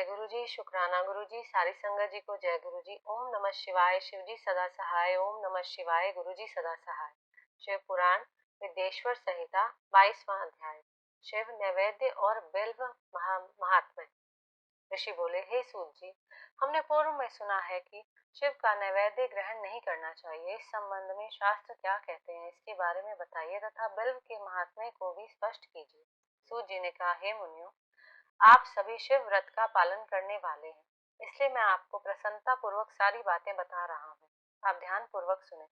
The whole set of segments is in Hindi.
जय गुरु जी, शुक्राना गुरु जी, सारी संगत जी को जय गुरु जी। ओम नमः शिवाय, शिव जी सदा सहाय। ओम नमः शिवाय, गुरु जी सदा सहाय। शिव पुराण विद्येश्वर संहिता 22वां अध्याय। शिव नैवेद्य और बिल्व महात्म्य। ऋषि बोले, हे सूत जी, हमने पूर्व में सुना है कि शिव का नैवेद्य ग्रहण नहीं करना चाहिए। इस संबंध में शास्त्र क्या कहते हैं, इसके बारे में बताइए तथा बिल्व के महात्म्य को भी स्पष्ट कीजिए। सूत जी ने कहा, हे मुनियों, आप सभी शिव व्रत का पालन करने वाले हैं, इसलिए मैं आपको प्रसन्नता पूर्वक सारी बातें बता रहा हूँ। आप ध्यान पूर्वक सुने।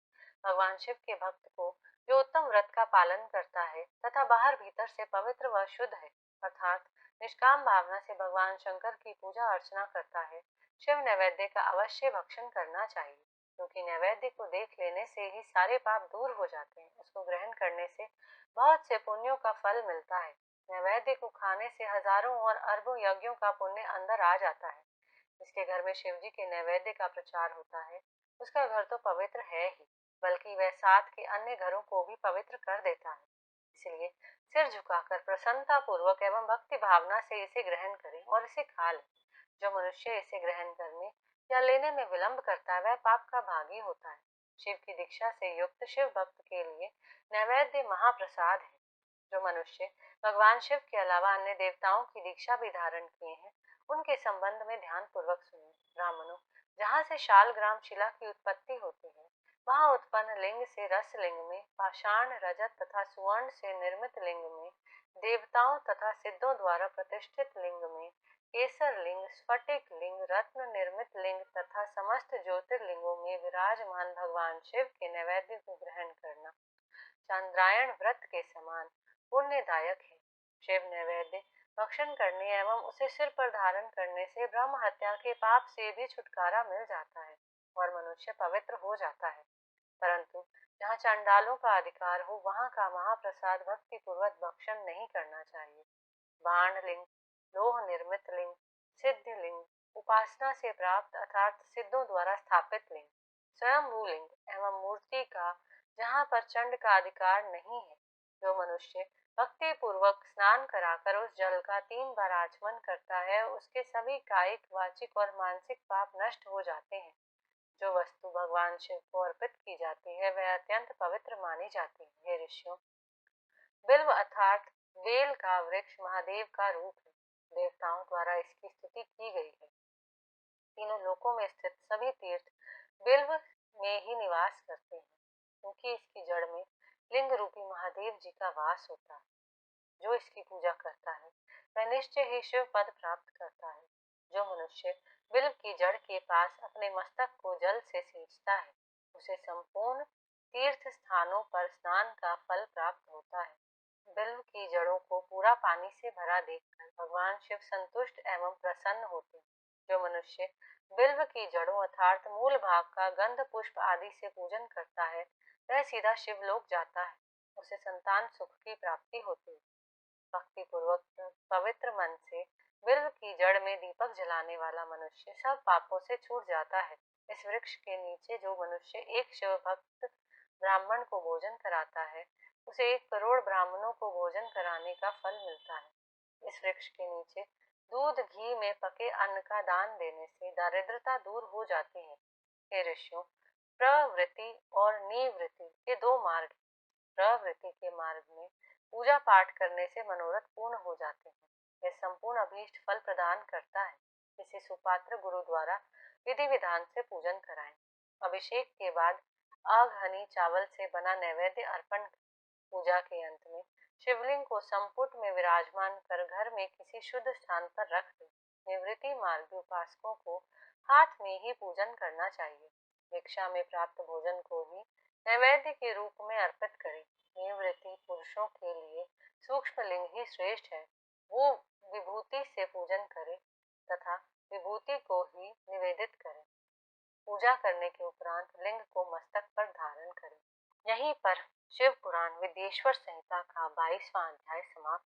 भगवान शिव के भक्त को जो उत्तम व्रत का पालन करता है तथा बाहर भीतर से पवित्र व शुद्ध है, अर्थात निष्काम भावना से भगवान शंकर की पूजा अर्चना करता है, शिव नैवेद्य का अवश्य भक्षण करना चाहिए, क्योंकि नैवेद्य को देख लेने से ही सारे पाप दूर हो जाते हैं। उसको ग्रहण करने से बहुत से पुण्यों का फल मिलता है। नैवेद्य को खाने से हजारों और अरबों यज्ञों का पुण्य अंदर आ जाता है। जिसके घर में शिव जी के नैवेद्य का प्रचार होता है, उसका घर तो पवित्र है ही, बल्कि वह साथ के अन्य घरों को भी पवित्र कर देता है। इसलिए सिर झुकाकर प्रसन्नता पूर्वक एवं भक्ति भावना से इसे ग्रहण करें और इसे खा लें। जो मनुष्य इसे ग्रहण करने या लेने में विलंब करता है, वह पाप का भागी होता है। शिव की दीक्षा से युक्त शिव भक्त के लिए नैवेद्य महाप्रसाद है। जो मनुष्य भगवान शिव के अलावा अन्य देवताओं की दीक्षा भी धारण किए हैं, उनके संबंध में ध्यान पूर्वक सुनिए। ब्राह्मणों, जहाँ से शालग्राम शिला की उत्पत्ति होती है, वहाँ उत्पन्न लिंग से रस लिंग में, पाषाण, रजत तथा सुवर्ण से निर्मित लिंग में, देवताओं तथा सिद्धों द्वारा प्रतिष्ठित लिंग में, केसर लिंग, स्फटिक लिंग, रत्न निर्मित लिंग तथा समस्त ज्योतिर्लिंगों में विराजमान भगवान शिव के नैवेद्य को ग्रहण करना चंद्रायण व्रत के समान पुण्यदायक है। शिव नैवेद्य भक्षण करने एवं उसे सिर पर धारण करने से ब्रह्म हत्या के पाप से भी छुटकारा मिल जाता है और मनुष्य पवित्र हो जाता है। परंतु जहाँ चंडालों का अधिकार हो, वहाँ का महाप्रसाद भक्ति पूर्वक भक्षण नहीं करना चाहिए। बाण लिंग, लोह निर्मित लिंग, सिद्ध लिंग, उपासना से प्राप्त अर्थात सिद्धों द्वारा स्थापित लिंग, स्वयंभू लिंग एवं मूर्ति का जहाँ पर चंड का अधिकार नहीं है, जो मनुष्य भक्ति पूर्वक स्नान कराकर उस जल का 3 बार आचमन करता है, उसके सभी कायिक, वाचिक और मानसिक पाप नष्ट हो जाते हैं। जो वस्तु भगवान शिव को अर्पित की जाती है, वह अत्यंत पवित्र मानी जाती है। हे ऋषियों, बिल्व अर्थात बेल का वृक्ष महादेव का रूप है। देवताओं द्वारा इसकी स्तुति की गई है। तीनों लोकों में स्थित सभी तीर्थ बिल्व में ही निवास करते हैं, क्योंकि इसकी जड़ में लिंग रूपी महादेव जी का वास होता है। जो इसकी पूजा करता है, वह निश्चय ही शिव पद प्राप्त करता है। जो मनुष्य बिल्व की जड़ के पास अपने मस्तक को जल से सींचता है, उसे संपूर्ण तीर्थ स्थानों पर स्नान का फल प्राप्त होता है। बिल्व की जड़ों को पूरा पानी से भरा देखकर भगवान शिव संतुष्ट एवं प्रसन्न होते हैं। जो मनुष्य बिल्व की जड़ों अर्थात मूल भाग का गंध पुष्प आदि से पूजन करता है, वह सीधा शिवलोक जाता है। उसे संतान सुख की प्राप्ति होती है। भक्ति पूर्वक पवित्र मन से बिल्व की जड़ में दीपक जलाने वाला मनुष्य सब पापों से छूट जाता है। इस वृक्ष के नीचे जो मनुष्य एक शिव भक्त ब्राह्मण को भोजन कराता है, उसे 1 करोड़ ब्राह्मणों को भोजन कराने का फल मिलता है। इस वृक्ष के नीचे दूध घी में पके अन्न का दान देने से दारिद्रता दूर हो जाती है। हे ऋषियों, प्रवृत्ति और निवृत्ति के 2 मार्ग। प्रवृत्ति के मार्ग में पूजा पाठ करने से मनोरथ पूर्ण हो जाते हैं। यह संपूर्ण अभीष्ट फल प्रदान करता है। किसी सुपात्र गुरु द्वारा विधि विधान से पूजन कराएं। अभिषेक के बाद अघनी चावल से बना नैवेद्य अर्पण करें। पूजा के अंत में शिवलिंग को संपुट में विराजमान कर घर में किसी शुद्ध स्थान पर रख दें। निवृत्ति मार्गी उपासकों को हाथ में ही पूजन करना चाहिए। भिक्षा में प्राप्त भोजन को ही नैवेद्य के रूप में अर्पित करें। निवृत्ति पुरुषों के लिए सूक्ष्म लिंग ही श्रेष्ठ है। वो विभूति से पूजन करें तथा विभूति को ही निवेदित करें। पूजा करने के उपरांत लिंग को मस्तक पर धारण करें। यहीं पर शिव पुराण विद्येश्वर संहिता का 22वां अध्याय समाप्त।